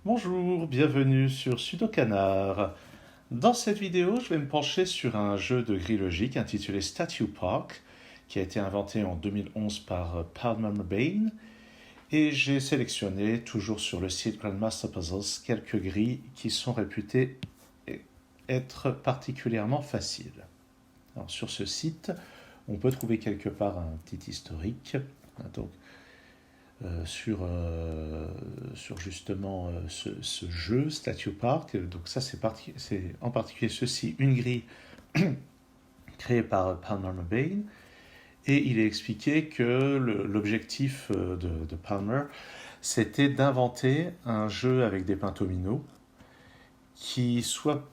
Bonjour, bienvenue sur Sudokanar. Dans cette vidéo, je vais me pencher sur un jeu de grille logique intitulé Statue Park, qui a été inventé en 2011 par Palmer Bain, et j'ai sélectionné, toujours sur le site Grandmaster Puzzles, quelques grilles qui sont réputées être particulièrement faciles. Alors, sur ce site, on peut trouver quelque part un petit historique. Donc, sur justement ce jeu Statue Park. Donc ça, c'est en particulier ceci, une grille créée par Palmer Bain. Et il est expliqué que l'objectif de Palmer, c'était d'inventer un jeu avec des pentomino qui soit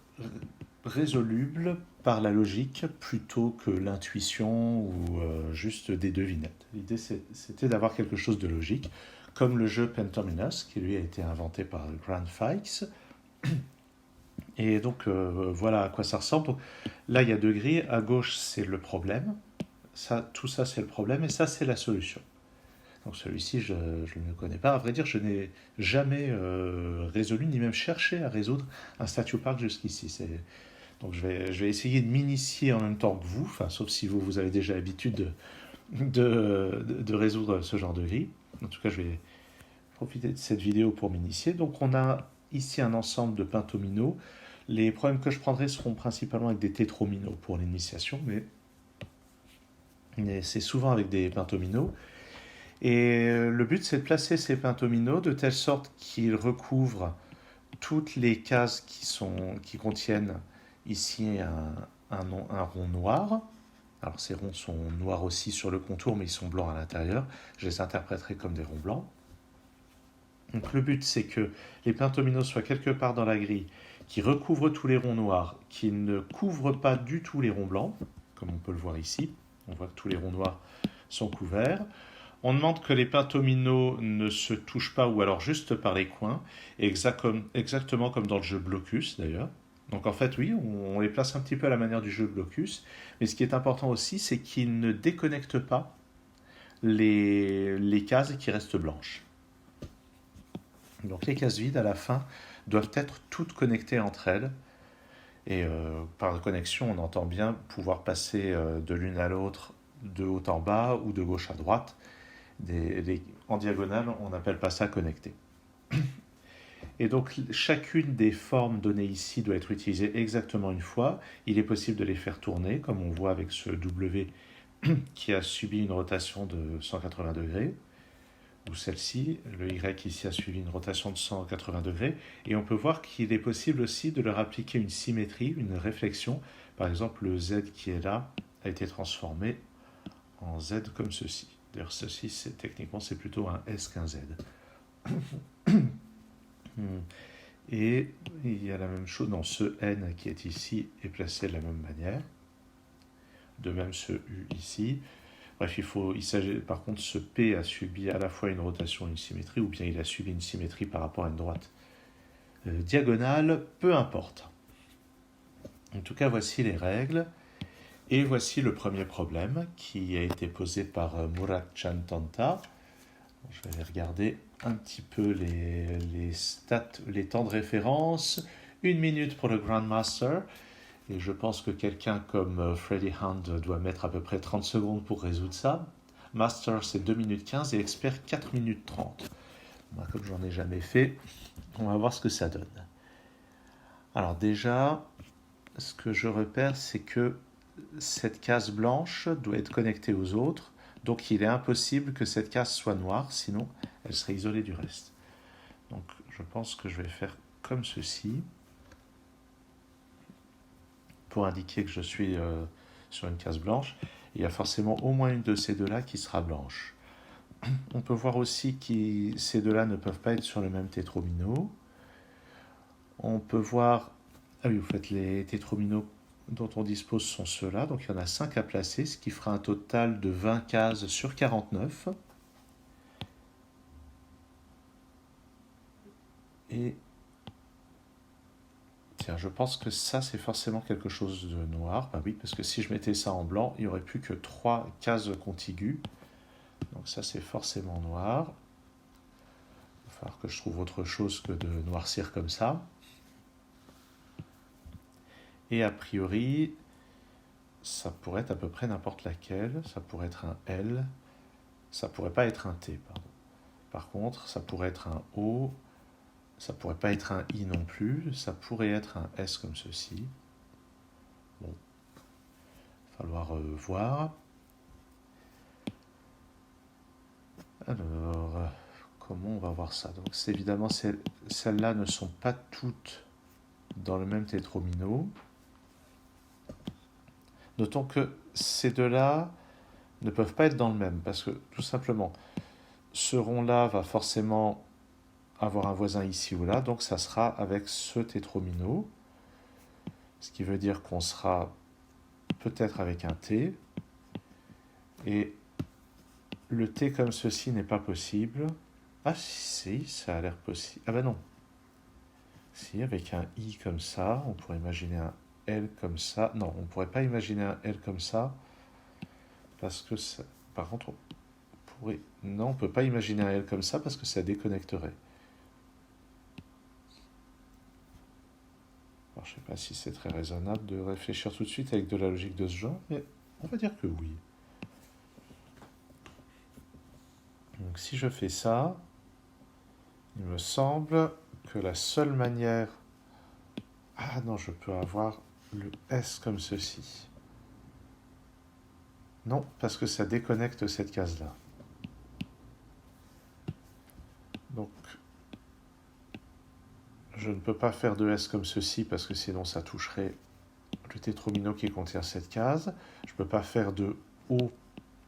résoluble par la logique plutôt que l'intuition ou juste des devinettes. L'idée, c'était d'avoir quelque chose de logique, comme le jeu Pentominos, qui lui a été inventé par Grant Fikes. Et donc, voilà à quoi ça ressemble. Donc, là, il y a deux grilles. À gauche, c'est le problème. Tout ça, c'est le problème. Et ça, c'est la solution. Donc, celui-ci, je ne le connais pas. À vrai dire, je n'ai jamais résolu, ni même cherché à résoudre un Statue Park jusqu'ici. Donc je vais essayer de m'initier en même temps que vous, enfin, sauf si vous avez déjà l'habitude de résoudre ce genre de grille. En tout cas, je vais profiter de cette vidéo pour m'initier. Donc on a ici un ensemble de pentomino. Les problèmes que je prendrai seront principalement avec des tétromino pour l'initiation, mais c'est souvent avec des pentomino. Et le but, c'est de placer ces pentomino de telle sorte qu'ils recouvrent toutes les cases qui contiennent ici un rond noir. Alors ces ronds sont noirs aussi sur le contour, mais ils sont blancs à l'intérieur. Je les interpréterai comme des ronds blancs. Donc le but, c'est que les pentomino soient quelque part dans la grille, qui recouvrent tous les ronds noirs, qui ne couvrent pas du tout les ronds blancs, comme on peut le voir ici. On voit que tous les ronds noirs sont couverts. On demande que les pentomino ne se touchent pas, ou alors juste par les coins, exactement comme dans le jeu Blocus d'ailleurs. Donc en fait, oui, on les place un petit peu à la manière du jeu Blocus, mais ce qui est important aussi, c'est qu'ils ne déconnectent pas les cases qui restent blanches. Donc les cases vides, à la fin, doivent être toutes connectées entre elles. Et par la connexion, on entend bien pouvoir passer de l'une à l'autre, de haut en bas ou de gauche à droite. En diagonale, on n'appelle pas ça connecté. Et donc, chacune des formes données ici doit être utilisée exactement une fois. Il est possible de les faire tourner, comme on voit avec ce W qui a subi une rotation de 180 degrés, ou celle-ci, le Y ici a suivi une rotation de 180 degrés. Et on peut voir qu'il est possible aussi de leur appliquer une symétrie, une réflexion. Par exemple, le Z qui est là a été transformé en Z comme ceci. D'ailleurs, ceci, techniquement, c'est plutôt un S qu'un Z. Et il y a la même chose, ce N qui est ici est placé de la même manière. De même ce U ici. Bref, il s'agit, par contre, ce P a subi à la fois une rotation et une symétrie, ou bien il a subi une symétrie par rapport à une droite diagonale, peu importe. En tout cas, voici les règles. Et voici le premier problème qui a été posé par Murat Chantanta. Je vais aller regarder un petit peu les stats, les temps de référence. 1 minute pour le Grandmaster. Et je pense que quelqu'un comme Freddy Hand doit mettre à peu près 30 secondes pour résoudre ça. Master, c'est 2 minutes 15 et Expert, 4 minutes 30. Moi, comme j'en ai jamais fait, on va voir ce que ça donne. Alors déjà, ce que je repère, c'est que cette case blanche doit être connectée aux autres. Donc il est impossible que cette case soit noire, sinon elle serait isolée du reste. Donc je pense que je vais faire comme ceci, pour indiquer que je suis sur une case blanche. Il y a forcément au moins une de ces deux-là qui sera blanche. On peut voir aussi que ces deux-là ne peuvent pas être sur le même tétromino. On peut voir... Ah oui, vous faites les tétrominos dont on dispose sont ceux-là. Donc il y en a 5 à placer, ce qui fera un total de 20 cases sur 49. Et tiens, je pense que ça, c'est forcément quelque chose de noir. Bah oui, parce que si je mettais ça en blanc, il n'y aurait plus que 3 cases contiguës. Donc ça, c'est forcément noir. falloir que je trouve autre chose que de noircir comme ça. Et a priori, ça pourrait être à peu près n'importe laquelle. Ça pourrait être un L. Ça pourrait pas être un T, pardon. Par contre, ça pourrait être un O. Ça pourrait pas être un I non plus. Ça pourrait être un S comme ceci. Bon, il va falloir voir. Alors, comment on va voir ça? Donc, c'est évidemment, celles-là ne sont pas toutes dans le même tétromino. Notons que ces deux-là ne peuvent pas être dans le même, parce que tout simplement, ce rond-là va forcément avoir un voisin ici ou là, donc ça sera avec ce tétromino, ce qui veut dire qu'on sera peut-être avec un T, et le T comme ceci n'est pas possible. Ah si, ça a l'air possible. Ah ben non. Si, avec un I comme ça, on pourrait imaginer un L comme ça. Non, on ne pourrait pas imaginer un L comme ça, parce que ça... Par contre, non, on ne peut pas imaginer un L comme ça, parce que ça déconnecterait. Alors, je ne sais pas si c'est très raisonnable de réfléchir tout de suite avec de la logique de ce genre, mais on va dire que oui. Donc si je fais ça, il me semble que la seule manière... Ah non, je peux avoir le S comme ceci. Non, parce que ça déconnecte cette case-là. Donc, je ne peux pas faire de S comme ceci, parce que sinon ça toucherait le tétromino qui contient cette case. Je ne peux pas faire de O,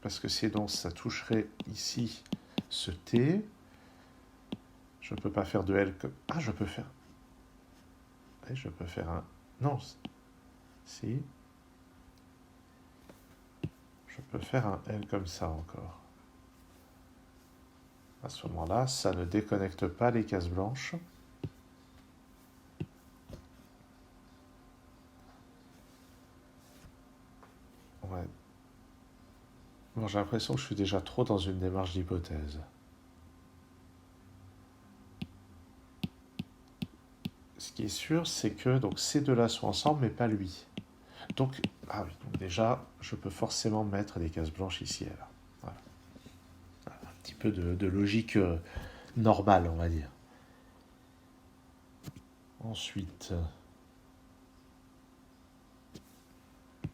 parce que sinon ça toucherait ici ce T. Je ne peux pas faire de L comme... Ah, je peux faire... Et je peux faire un... Non, si. Je peux faire un L comme ça encore. À ce moment-là, ça ne déconnecte pas les cases blanches. Ouais. Bon, j'ai l'impression que je suis déjà trop dans une démarche d'hypothèse. Ce qui est sûr, c'est que donc, ces deux-là sont ensemble, mais pas lui. Donc, ah oui, donc déjà, je peux forcément mettre des cases blanches ici et là. Voilà. Un petit peu de logique normale, on va dire. Ensuite, il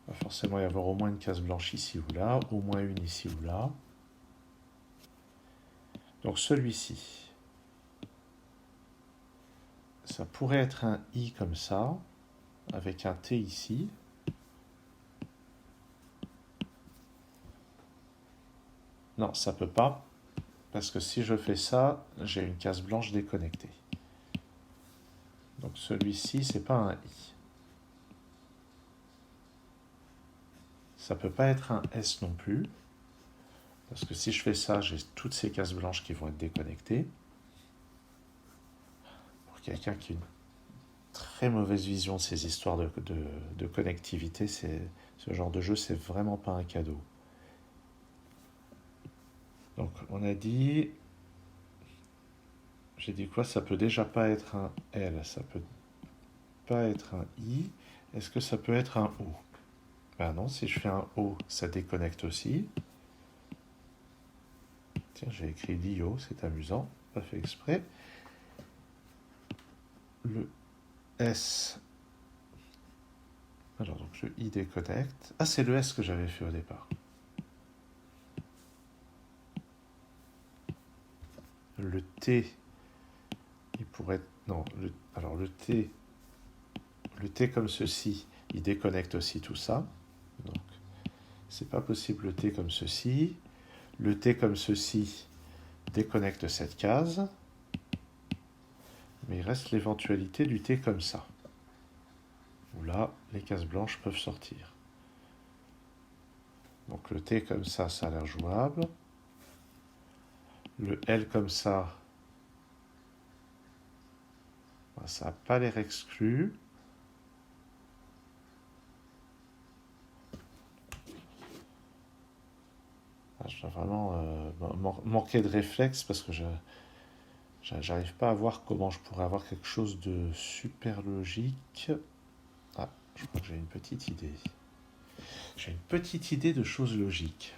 va forcément y avoir au moins une case blanche ici ou là, au moins une ici ou là. Donc celui-ci, ça pourrait être un I comme ça, avec un T ici. Non, ça peut pas, parce que si je fais ça, j'ai une case blanche déconnectée. Donc celui-ci, c'est pas un I. Ça peut pas être un S non plus, parce que si je fais ça, j'ai toutes ces cases blanches qui vont être déconnectées. Pour quelqu'un qui a une très mauvaise vision de ces histoires de connectivité, ce genre de jeu, c'est vraiment pas un cadeau. Donc on a dit... J'ai dit quoi? Ça peut déjà pas être un L, ça peut pas être un I. Est-ce que ça peut être un O? Ben non, si je fais un O, ça déconnecte aussi. Tiens, j'ai écrit l'IO, c'est amusant, pas fait exprès. Le S. Alors, donc le I déconnecte. Ah, c'est le S que j'avais fait au départ. Le T, il pourrait être... Non, alors le T comme ceci, il déconnecte aussi tout ça. Donc, c'est pas possible le T comme ceci. Le T comme ceci déconnecte cette case. Mais il reste l'éventualité du T comme ça. Où là, les cases blanches peuvent sortir. Donc le T comme ça a l'air jouable. Le L comme ça n'a pas l'air exclu. je dois vraiment manquer de réflexe parce que j'arrive pas à voir comment je pourrais avoir quelque chose de super logique. Ah, je crois que j'ai une petite idée. J'ai une petite idée de choses logiques.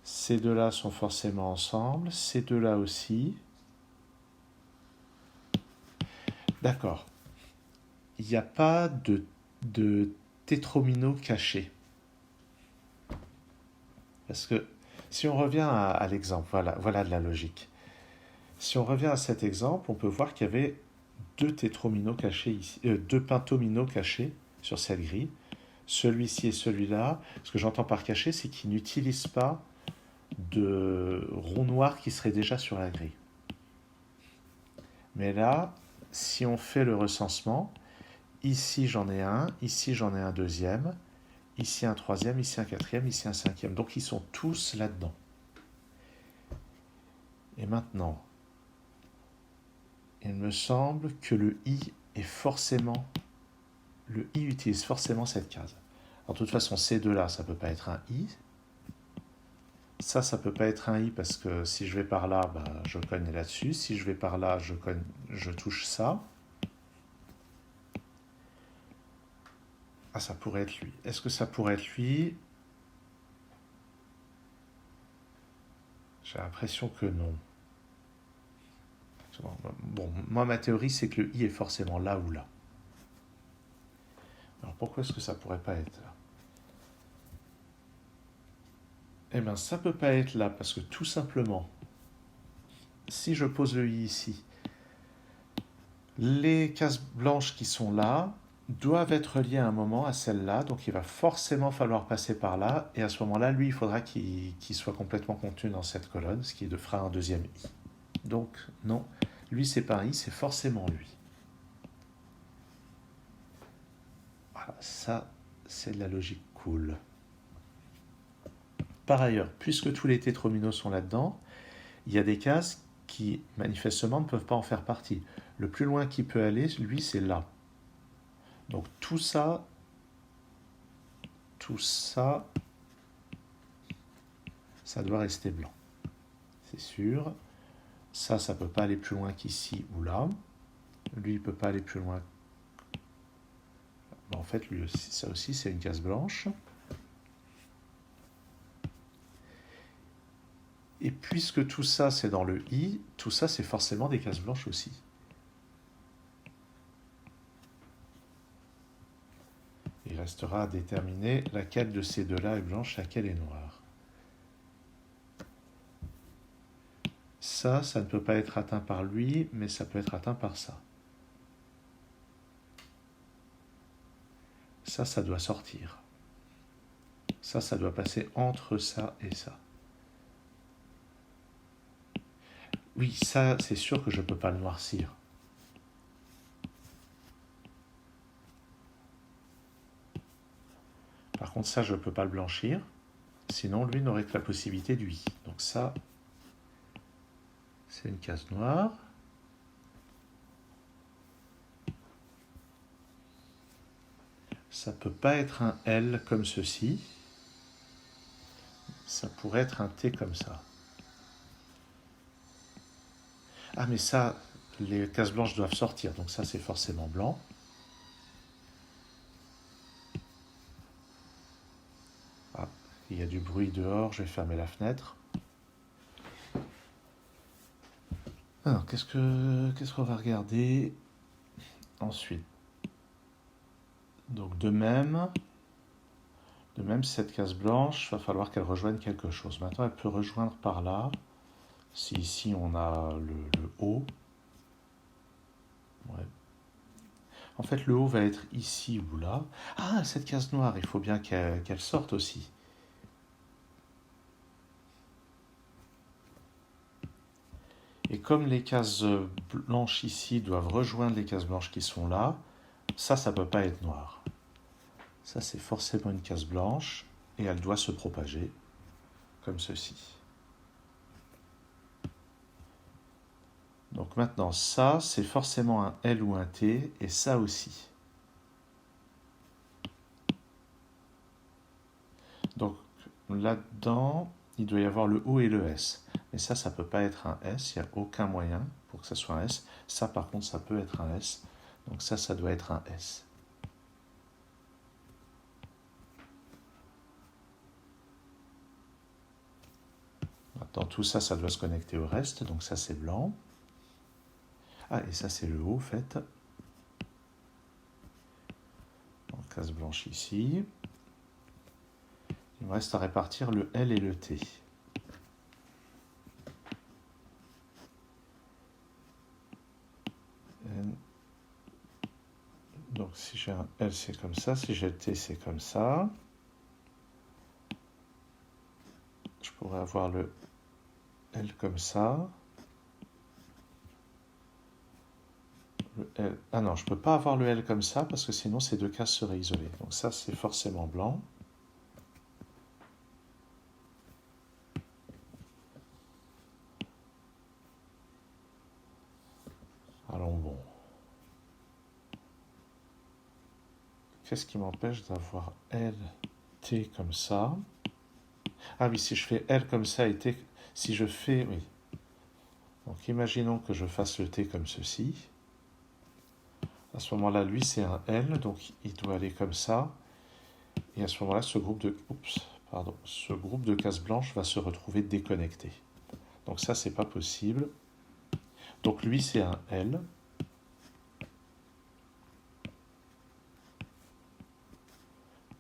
Ces deux-là sont forcément ensemble, ces deux-là aussi. D'accord. Il n'y a pas de tétromino caché. Parce que si on revient à l'exemple, voilà de la logique. Si on revient à cet exemple, on peut voir qu'il y avait deux tétrominos cachés ici, deux pentominos cachés sur cette grille. Celui-ci et celui-là. Ce que j'entends par caché, c'est qu'ils n'utilisent pas de rond noir qui serait déjà sur la grille. Mais là, si on fait le recensement, ici j'en ai un, ici j'en ai un deuxième, ici un troisième, ici un quatrième, ici un cinquième. Donc ils sont tous là-dedans. Et maintenant, il me semble que le i utilise forcément cette case. Alors de toute façon, ces deux-là, ça ne peut pas être un i. Ça ne peut pas être un i parce que si je vais par là, je cogne là-dessus. Si je vais par là, je touche ça. Ah, ça pourrait être lui. Est-ce que ça pourrait être lui? J'ai l'impression que non. Bon, moi, ma théorie, c'est que le i est forcément là ou là. Alors pourquoi est-ce que ça pourrait pas être là? Eh bien, ça peut pas être là parce que tout simplement, si je pose le i ici, les cases blanches qui sont là doivent être liées à un moment à celle-là, donc il va forcément falloir passer par là, et à ce moment-là, lui, il faudra qu'il soit complètement contenu dans cette colonne, ce qui fera un deuxième i. Donc, non, lui, c'est pas un i, c'est forcément lui. Voilà, ça, c'est de la logique cool. Par ailleurs, puisque tous les tétrominos sont là-dedans, il y a des cases qui, manifestement, ne peuvent pas en faire partie. Le plus loin qu'il peut aller, lui, c'est là. Donc tout ça, ça doit rester blanc. C'est sûr. Ça ne peut pas aller plus loin qu'ici ou là. Lui, il ne peut pas aller plus loin. En fait, lui aussi, ça aussi, c'est une case blanche. Et puisque tout ça, c'est dans le i, tout ça, c'est forcément des cases blanches aussi. Il restera à déterminer laquelle de ces deux-là est blanche, laquelle est noire. Ça ne peut pas être atteint par lui, mais ça peut être atteint par ça. Ça doit sortir. Ça doit passer entre ça et ça. Oui, ça, c'est sûr que je ne peux pas le noircir. Par contre, ça, je ne peux pas le blanchir. Sinon, lui n'aurait que la possibilité du i. Donc ça, c'est une case noire. Ça ne peut pas être un L comme ceci. Ça pourrait être un T comme ça. Ah, mais ça, les cases blanches doivent sortir. Donc ça, c'est forcément blanc. Ah, il y a du bruit dehors. Je vais fermer la fenêtre. Alors, qu'est-ce qu'on va regarder ensuite? Donc de même, cette case blanche, il va falloir qu'elle rejoigne quelque chose. Maintenant, elle peut rejoindre par là. Si ici, on a le haut. Ouais. En fait, le haut va être ici ou là. Ah, cette case noire, il faut bien qu'elle sorte aussi. Et comme les cases blanches ici doivent rejoindre les cases blanches qui sont là, ça ne peut pas être noir. Ça, c'est forcément une case blanche et elle doit se propager comme ceci. Donc maintenant, ça, c'est forcément un L ou un T, et ça aussi. Donc là-dedans, il doit y avoir le O et le S. Mais ça peut pas être un S, il n'y a aucun moyen pour que ça soit un S. Ça, par contre, ça peut être un S. Donc ça doit être un S. Maintenant, tout ça, ça doit se connecter au reste. Donc ça, c'est blanc. Ah, et ça, c'est le O, en fait. Donc, case blanche ici. Il me reste à répartir le L et le T. Donc si j'ai un L, c'est comme ça. Si j'ai le T, c'est comme ça. Je pourrais avoir le L comme ça. Le L. Ah non, je ne peux pas avoir le L comme ça parce que sinon ces deux cases seraient isolées. Donc ça, c'est forcément blanc. Alors bon. Qu'est-ce qui m'empêche d'avoir L, T comme ça? Ah oui, si je fais L comme ça et T... Si je fais... Oui. Donc imaginons que je fasse le T comme ceci. À ce moment-là, lui, c'est un L, donc il doit aller comme ça. Et à ce moment-là, ce groupe de cases blanches va se retrouver déconnecté. Donc ça, c'est pas possible. Donc lui, c'est un L.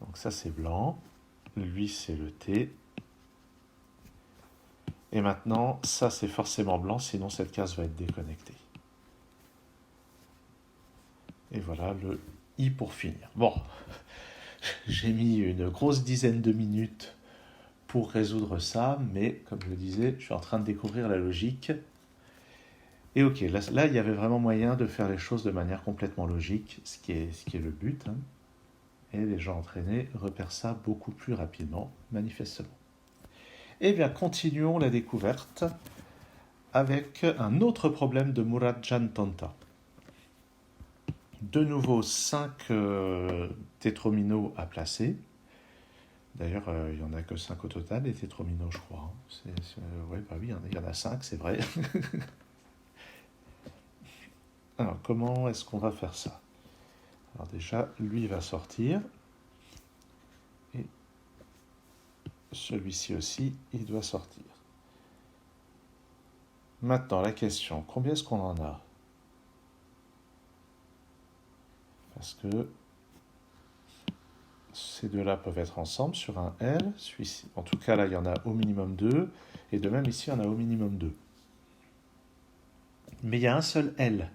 Donc ça, c'est blanc. Lui, c'est le T. Et maintenant, ça, c'est forcément blanc, sinon cette case va être déconnectée. Et voilà le I pour finir. Bon, j'ai mis une grosse dizaine de minutes pour résoudre ça, mais comme je le disais, je suis en train de découvrir la logique. Et ok, là il y avait vraiment moyen de faire les choses de manière complètement logique, ce qui est le but. Hein. Et les gens entraînés repèrent ça beaucoup plus rapidement, manifestement. Eh bien, continuons la découverte avec un autre problème de Muradjan Tanta. De nouveau, 5 tétrominos à placer. D'ailleurs, il n'y en a que 5 au total, des tétrominos, je crois. Ouais, bah oui, il y en a 5, c'est vrai. Alors, comment est-ce qu'on va faire ça? Alors déjà, lui il va sortir. Et celui-ci aussi, il doit sortir. Maintenant, la question, combien est-ce qu'on en a? Parce que ces deux-là peuvent être ensemble sur un L. Celui-ci, en tout cas, là, il y en a au minimum 2. Et de même, ici, il y en a au minimum 2. Mais il y a un seul L.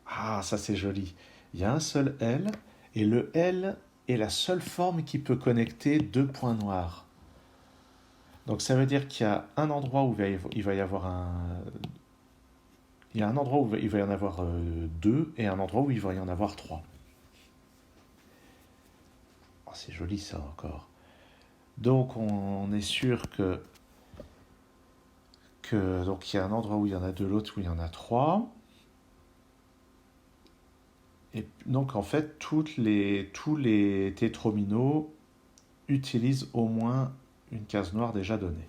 Ah, ça c'est joli. Il y a un seul L, et le L est la seule forme qui peut connecter deux points noirs. Donc ça veut dire qu'il y a un endroit où il va y avoir un... Il y a un endroit où il va y en avoir deux, et un endroit où il va y en avoir trois. Oh, c'est joli ça encore. Donc on est sûr que donc il y a un endroit où il y en a deux, l'autre où il y en a trois. Et donc en fait, tous les tétrominos utilisent au moins une case noire déjà donnée.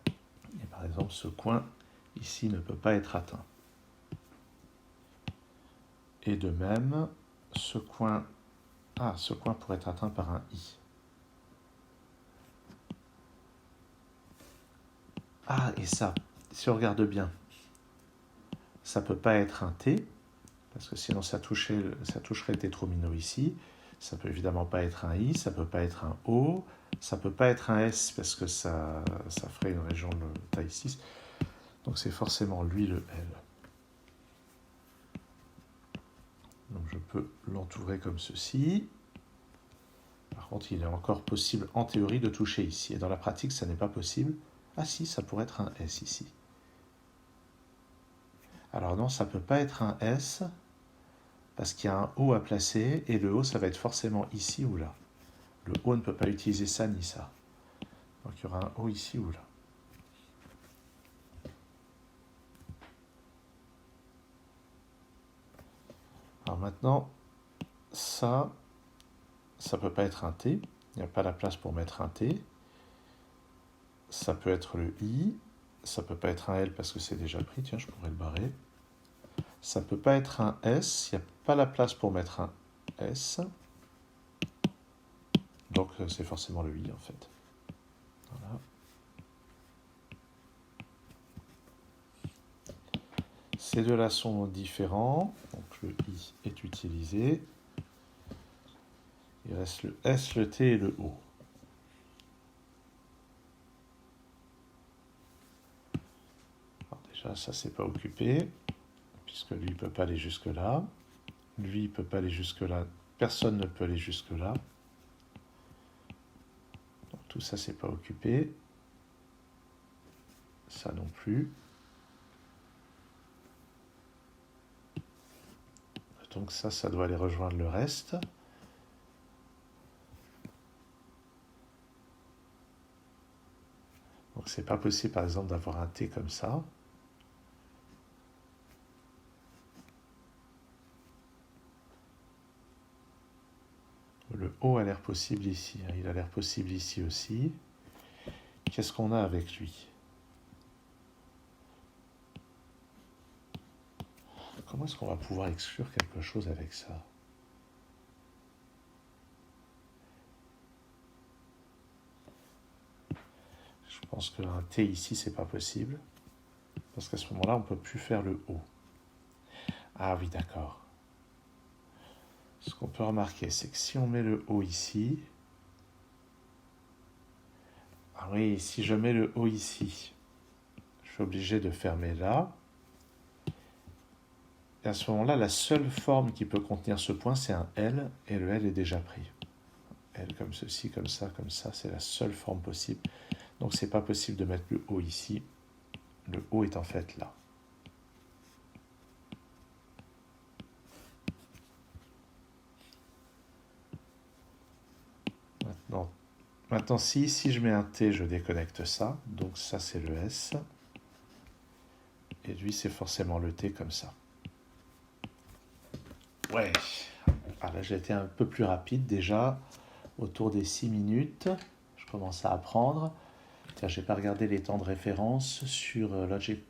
Et par exemple, ce coin ici ne peut pas être atteint. Et de même, ce coin pourrait être atteint par un I. Ah, et ça, si on regarde bien, ça ne peut pas être un T, parce que sinon ça toucherait le tétromino ici. Ça ne peut évidemment pas être un I, ça ne peut pas être un O, ça ne peut pas être un S, parce que ça ferait une région de taille 6. Donc c'est forcément lui le L. Donc je peux l'entourer comme ceci. Par contre, il est encore possible en théorie de toucher ici. Et dans la pratique, ça n'est pas possible. Ah si, ça pourrait être un S ici. Alors non, ça ne peut pas être un S, parce qu'il y a un O à placer, et le O, ça va être forcément ici ou là. Le O ne peut pas utiliser ça ni ça. Donc il y aura un O ici ou là. Alors maintenant, ça ne peut pas être un T. Il n'y a pas la place pour mettre un T. Ça peut être le I. Ça peut pas être un L parce que c'est déjà pris. Tiens, je pourrais le barrer. Ça peut pas être un S. Il n'y a pas la place pour mettre un S. Donc c'est forcément le I en fait. Voilà. Ces deux-là sont différents. Donc le I est utilisé. Il reste le S, le T et le O. Alors déjà, ça c'est pas occupé, puisque lui ne peut pas aller jusque-là. Lui ne peut pas aller jusque-là. Personne ne peut aller jusque-là. Donc tout ça c'est pas occupé. Ça non plus. Donc ça doit aller rejoindre le reste. Donc c'est pas possible par exemple d'avoir un T comme ça. Le O a l'air possible ici. Il a l'air possible ici aussi. Qu'est-ce qu'on a avec lui? Comment est-ce qu'on va pouvoir exclure quelque chose avec ça? Je pense qu'un T ici, c'est pas possible. Parce qu'à ce moment-là, on ne peut plus faire le O. Ah oui, d'accord. Ce qu'on peut remarquer, c'est que si on met le O ici... Ah oui, si je mets le O ici, je suis obligé de fermer là. Et à ce moment-là, la seule forme qui peut contenir ce point, c'est un L, et le L est déjà pris. L comme ceci, comme ça, c'est la seule forme possible. Donc c'est pas possible de mettre le O ici. Le O est en fait là. Maintenant si je mets un T, je déconnecte ça. Donc ça c'est le S. Et lui c'est forcément le T comme ça. Ouais. Ah là j'ai été un peu plus rapide déjà. Autour des 6 minutes. Je commence à apprendre. Tiens, j'ai pas regardé les temps de référence sur Logic,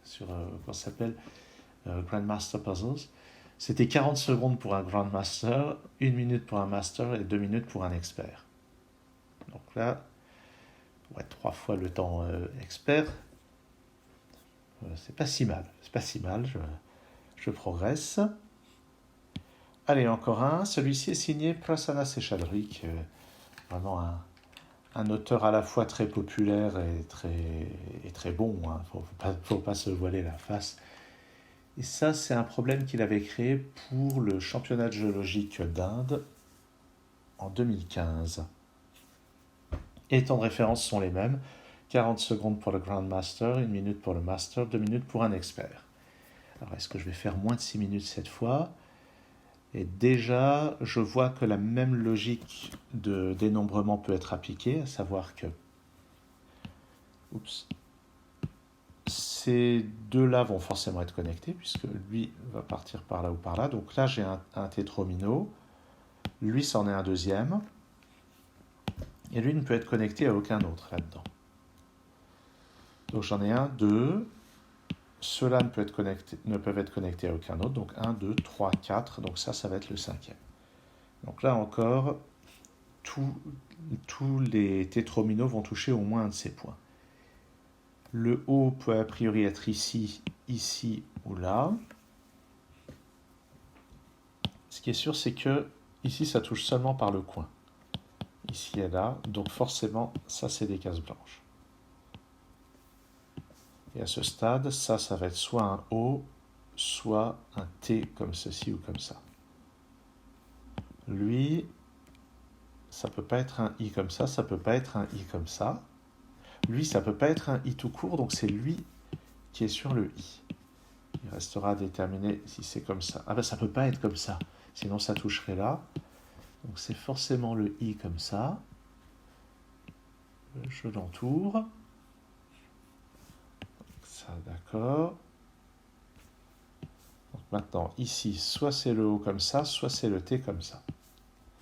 sur comment ça s'appelle, Grandmaster Puzzles. C'était 40 secondes pour un Grandmaster, 1 minute pour un Master et 2 minutes pour un expert. Donc là, ouais, 3 fois le temps expert. C'est pas si mal. C'est pas si mal. Je progresse. Allez, encore un. Celui-ci est signé Prasanna Seshadri, vraiment un auteur à la fois très populaire et très bon. Hein. Faut pas se voiler la face. Et ça, c'est un problème qu'il avait créé pour le championnat géologique d'Inde en 2015. Et les temps de référence sont les mêmes. 40 secondes pour le Grandmaster, 1 minute pour le Master, 2 minutes pour un expert. Alors, est-ce que je vais faire moins de 6 minutes cette fois? Et déjà, je vois que la même logique de dénombrement peut être appliquée, à savoir que ces deux-là vont forcément être connectés, puisque lui va partir par là ou par là. Donc là, j'ai un tétromino. Lui, c'en est un deuxième. Et lui ne peut être connecté à aucun autre là-dedans. Donc j'en ai un, deux. Ceux-là ne peuvent être connectés à aucun autre. Donc 1, 2, 3, 4. Donc ça va être le cinquième. Donc là encore, tous les tétrominos vont toucher au moins un de ces points. Le O peut a priori être ici, ici ou là. Ce qui est sûr, c'est que ici, ça touche seulement par le coin. Ici et là. Donc forcément, ça, c'est des cases blanches. Et à ce stade, ça va être soit un O, soit un T comme ceci ou comme ça. Lui, ça peut pas être un I comme ça peut pas être un I comme ça. Lui, ça peut pas être un I tout court, donc c'est lui qui est sur le I. Il restera à déterminer si c'est comme ça. Ah ben ça peut pas être comme ça, sinon ça toucherait là. Donc c'est forcément le I comme ça. Je l'entoure. Ça, d'accord. Donc maintenant, ici, soit c'est le O comme ça, soit c'est le T comme ça.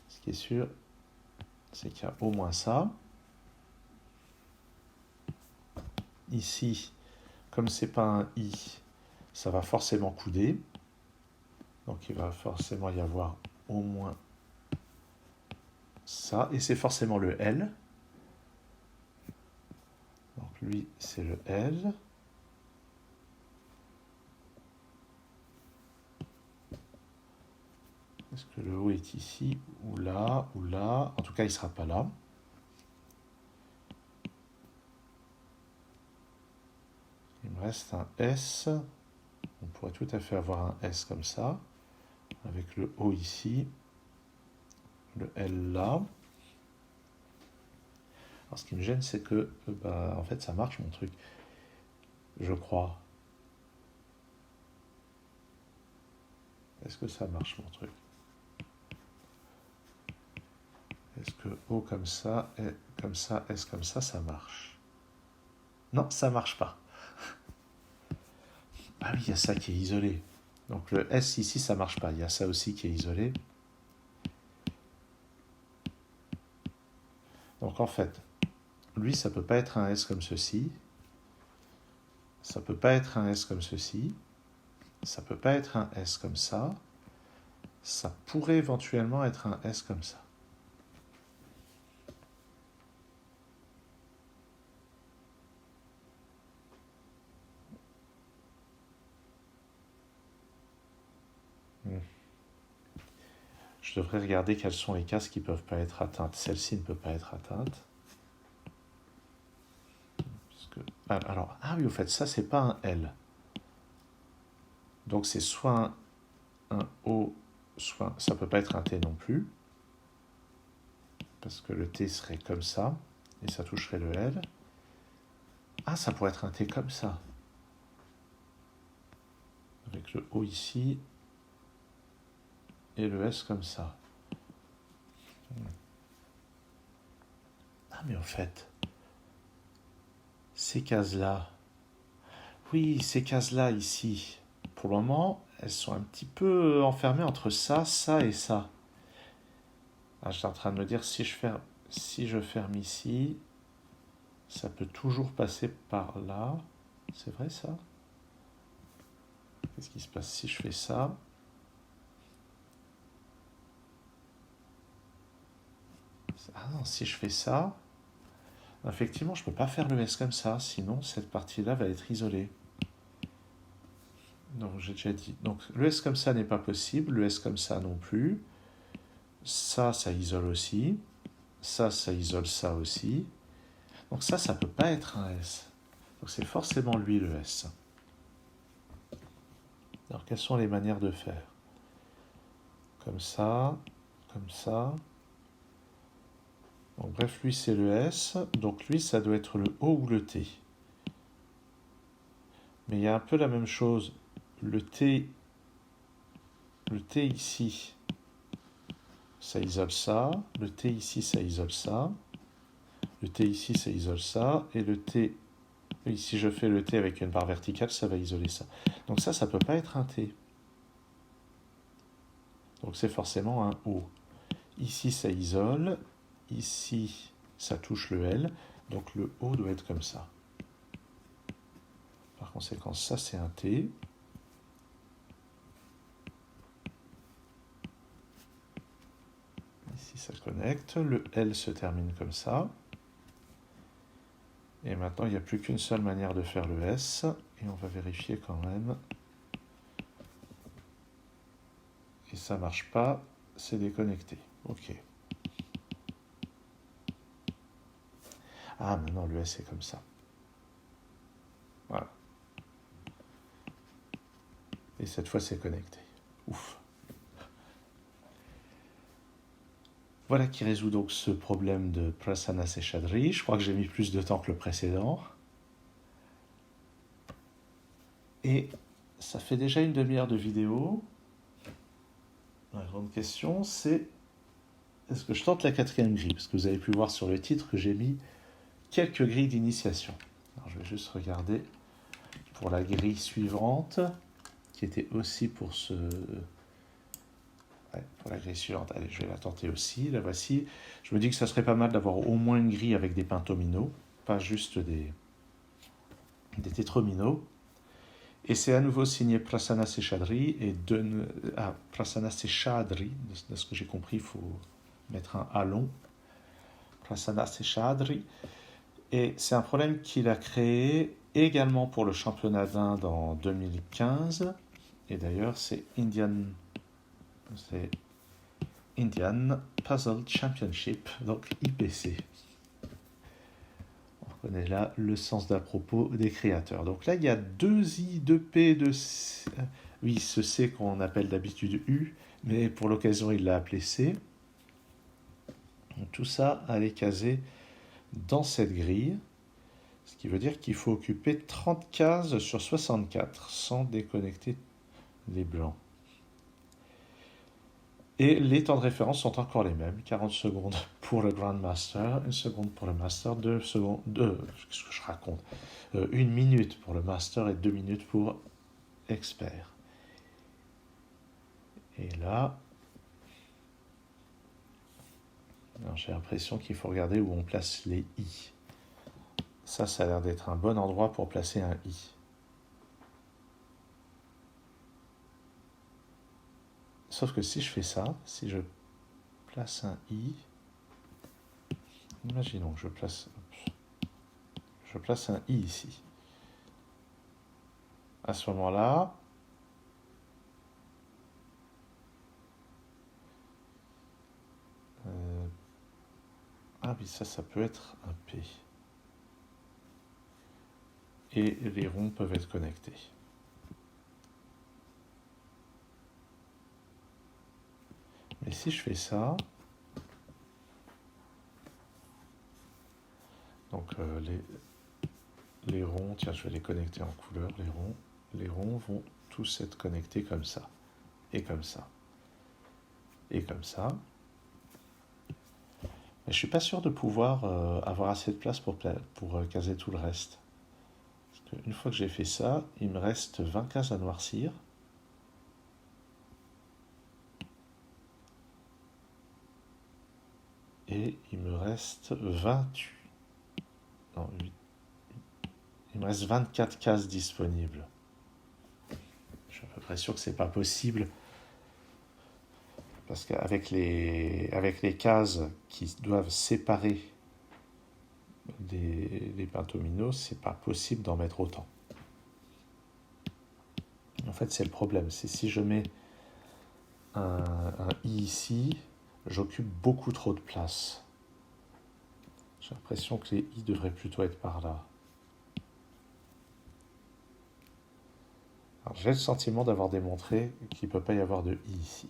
Ce qui est sûr, c'est qu'il y a au moins ça. Ici, comme c'est pas un I, ça va forcément couder. Donc il va forcément y avoir au moins ça. Et c'est forcément le L. Donc lui, c'est le L. Est-ce que le O est ici, ou là, ou là? En tout cas, il ne sera pas là. Il me reste un S. On pourrait tout à fait avoir un S comme ça, avec le O ici, le L là. Alors ce qui me gêne, c'est que, en fait, ça marche mon truc, je crois. Est-ce que ça marche mon truc? Est-ce que O comme ça, S comme ça marche? Non, ça marche pas. Ah oui, il y a ça qui est isolé. Donc le S ici, ça marche pas. Il y a ça aussi qui est isolé. Donc en fait, lui, ça peut pas être un S comme ceci. Ça peut pas être un S comme ceci. Ça peut pas être un S comme ça. Ça pourrait éventuellement être un S comme ça. Je devrais regarder quelles sont les cases qui ne peuvent pas être atteintes. Celle-ci ne peut pas être atteinte. Alors, ah oui, au fait, ça, c'est pas un L. Donc, c'est soit un O, soit... Ça ne peut pas être un T non plus. Parce que le T serait comme ça. Et ça toucherait le L. Ah, ça pourrait être un T comme ça. Avec le O ici. Et le S comme ça. Ah, mais en fait, ces cases-là, oui, ces cases-là ici, pour le moment, elles sont un petit peu enfermées entre ça, ça et ça. Ah, j'étais en train de me dire, si je ferme ici, ça peut toujours passer par là. C'est vrai ça? Qu'est-ce qui se passe si je fais ça? Ah non, si je fais ça, effectivement, je ne peux pas faire le S comme ça, sinon cette partie-là va être isolée. Donc j'ai déjà dit. Donc le S comme ça n'est pas possible, le S comme ça non plus. Ça isole aussi. Ça isole ça aussi. Donc ça peut pas être un S. Donc c'est forcément lui le S. Alors quelles sont les manières de faire? Comme ça, comme ça. Donc, bref, lui c'est le S. Donc lui ça doit être le O ou le T. Mais il y a un peu la même chose. Le T ici, ça isole ça. Le T ici, ça isole ça. Le T ici, ça isole ça. Et le T, si je fais le T avec une barre verticale, ça va isoler ça. Donc ça ne peut pas être un T. Donc c'est forcément un O. Ici, ça isole. Ici, ça touche le L. Donc le O doit être comme ça. Par conséquent, ça c'est un T. Ici, ça connecte. Le L se termine comme ça. Et maintenant, il n'y a plus qu'une seule manière de faire le S. Et on va vérifier quand même. Et ça ne marche pas. C'est déconnecté. OK. Ah, maintenant, le S est comme ça. Voilà. Et cette fois, c'est connecté. Ouf. Voilà qui résout donc ce problème de Prasanna Seshadri. Je crois que j'ai mis plus de temps que le précédent. Et ça fait déjà une demi-heure de vidéo. La grande question, c'est est-ce que je tente la quatrième grille? Parce que vous avez pu voir sur le titre que j'ai mis quelques grilles d'initiation. Alors je vais juste regarder pour la grille suivante, qui était aussi pour ce Ouais, pour la grille suivante. Allez, je vais la tenter aussi. La voici. Je me dis que ça serait pas mal d'avoir au moins une grille avec des pentomino, pas juste des tétrominos. Et c'est à nouveau signé Prasanna Seshadri. Prasanna Seshadri, de ce que j'ai compris, il faut mettre un A long. Prasanna Seshadri. Et c'est un problème qu'il a créé également pour le championnat d'Inde en 2015. Et d'ailleurs, c'est Indian Puzzle Championship, donc IPC. On connaît là le sens d'à propos des créateurs. Donc là, il y a 2 I, 2 P, 2 C. Oui, ce C qu'on appelle d'habitude U, mais pour l'occasion, il l'a appelé C. Donc tout ça, à les caser dans cette grille. Ce qui veut dire qu'il faut occuper 30 cases sur 64 sans déconnecter les blancs. Et les temps de référence sont encore les mêmes. 40 secondes pour le Grandmaster, 1 seconde pour le Master, 2 secondes... qu'est-ce que je raconte 1 minute pour le Master et 2 minutes pour Expert. Et là... j'ai l'impression qu'il faut regarder où on place les I. Ça a l'air d'être un bon endroit pour placer un I. Sauf que si je fais ça, si je place un I, imaginons que je place un I ici. À ce moment-là, ah oui, ça peut être un P. Et les ronds peuvent être connectés. Mais si je fais ça, donc les ronds, tiens, je vais les connecter en couleur, les ronds vont tous être connectés comme ça, et comme ça, et comme ça. Mais je ne suis pas sûr de pouvoir avoir assez de place pour caser tout le reste. Parce qu'une fois que j'ai fait ça, il me reste 20 cases à noircir. Et il me reste 28. Non, 8. Il me reste 24 cases disponibles. Je suis à peu près sûr que c'est pas possible. Parce qu'avec les cases qui doivent séparer les pentominos, c'est pas possible d'en mettre autant. En fait, c'est le problème. C'est si je mets un I ici, j'occupe beaucoup trop de place. J'ai l'impression que les I devraient plutôt être par là. Alors, j'ai le sentiment d'avoir démontré qu'il ne peut pas y avoir de I ici.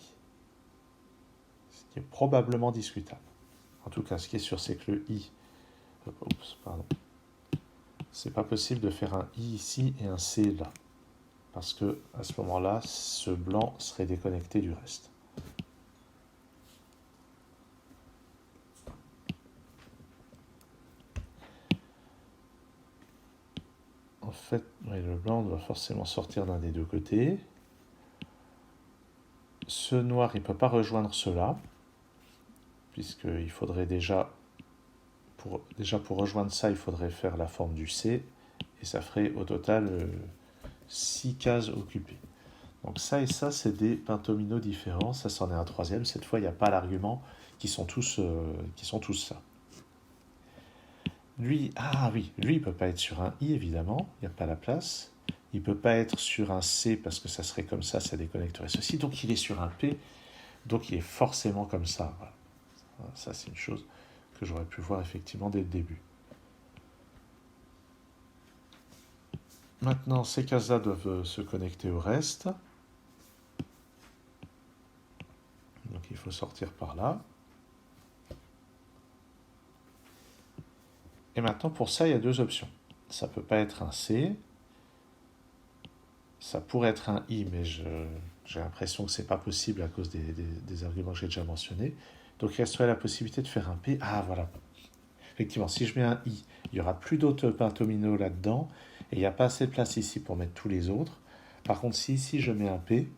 Ce qui est probablement discutable. En tout cas, ce qui est sûr, c'est que le I... C'est pas possible de faire un I ici et un C là. Parce que à ce moment-là, ce blanc serait déconnecté du reste. En fait, le blanc doit forcément sortir d'un des deux côtés. Ce noir, il ne peut pas rejoindre cela, puisqu'il faudrait pour rejoindre ça, il faudrait faire la forme du C, et ça ferait au total 6 cases occupées. Donc ça et ça, c'est des pentominos différents. Ça, c'en est un troisième. Cette fois, il n'y a pas l'argument qui sont tous ça. Lui, lui, il peut pas être sur un I, évidemment. Il n'y a pas la place. Il peut pas être sur un C parce que ça serait comme ça déconnecterait ceci. Donc, il est sur un P. Donc, il est forcément comme ça. Voilà. Ça, c'est une chose que j'aurais pu voir effectivement dès le début. Maintenant, ces cases-là doivent se connecter au reste. Donc, il faut sortir par là. Et maintenant, pour ça, il y a 2 options. Ça ne peut pas être un C. Ça pourrait être un I, mais j'ai l'impression que ce n'est pas possible à cause des arguments que j'ai déjà mentionnés. Donc, il resterait la possibilité de faire un P. Ah, voilà. Effectivement, si je mets un I, il n'y aura plus d'autres pentominos là-dedans. Et il n'y a pas assez de place ici pour mettre tous les autres. Par contre, si ici je mets un P,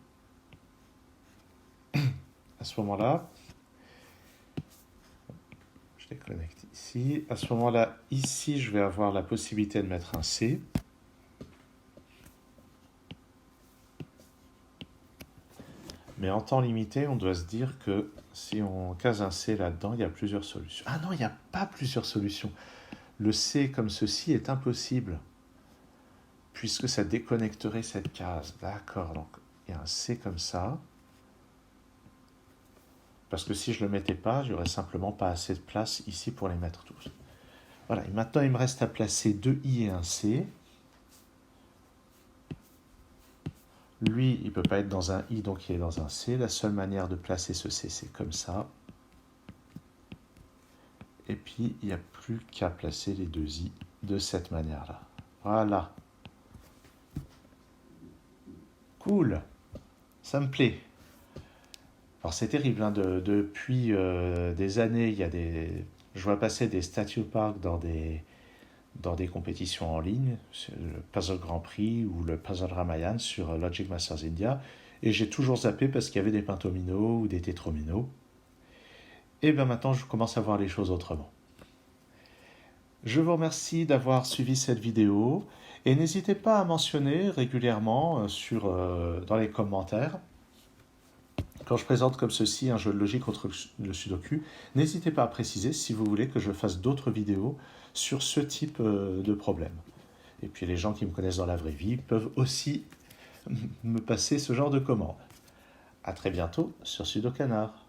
à ce moment-là, je déconnecte ici. À ce moment-là, ici, je vais avoir la possibilité de mettre un C. Mais en temps limité, on doit se dire que si on case un C là-dedans, il y a plusieurs solutions. Ah non, il n'y a pas plusieurs solutions. Le C comme ceci est impossible, puisque ça déconnecterait cette case. D'accord, donc il y a un C comme ça. Parce que si je ne le mettais pas, j'aurais simplement pas assez de place ici pour les mettre tous. Voilà, et maintenant il me reste à placer deux I et un C. Lui, il ne peut pas être dans un I, donc il est dans un C. La seule manière de placer ce C, c'est comme ça. Et puis, il n'y a plus qu'à placer les deux I de cette manière-là. Voilà. Cool. Ça me plaît. Alors, c'est terrible, hein, depuis des années, je vois passer des statue parks dans des compétitions en ligne, le Puzzle Grand Prix ou le Puzzle Ramayan sur Logic Masters India, et j'ai toujours zappé parce qu'il y avait des Pentomino ou des Tetromino. Et bien maintenant, je commence à voir les choses autrement. Je vous remercie d'avoir suivi cette vidéo, et n'hésitez pas à mentionner régulièrement dans les commentaires, quand je présente comme ceci un jeu de logique contre le Sudoku, n'hésitez pas à préciser si vous voulez que je fasse d'autres vidéos sur ce type de problème. Et puis les gens qui me connaissent dans la vraie vie peuvent aussi me passer ce genre de commandes. À très bientôt sur Sudokanar.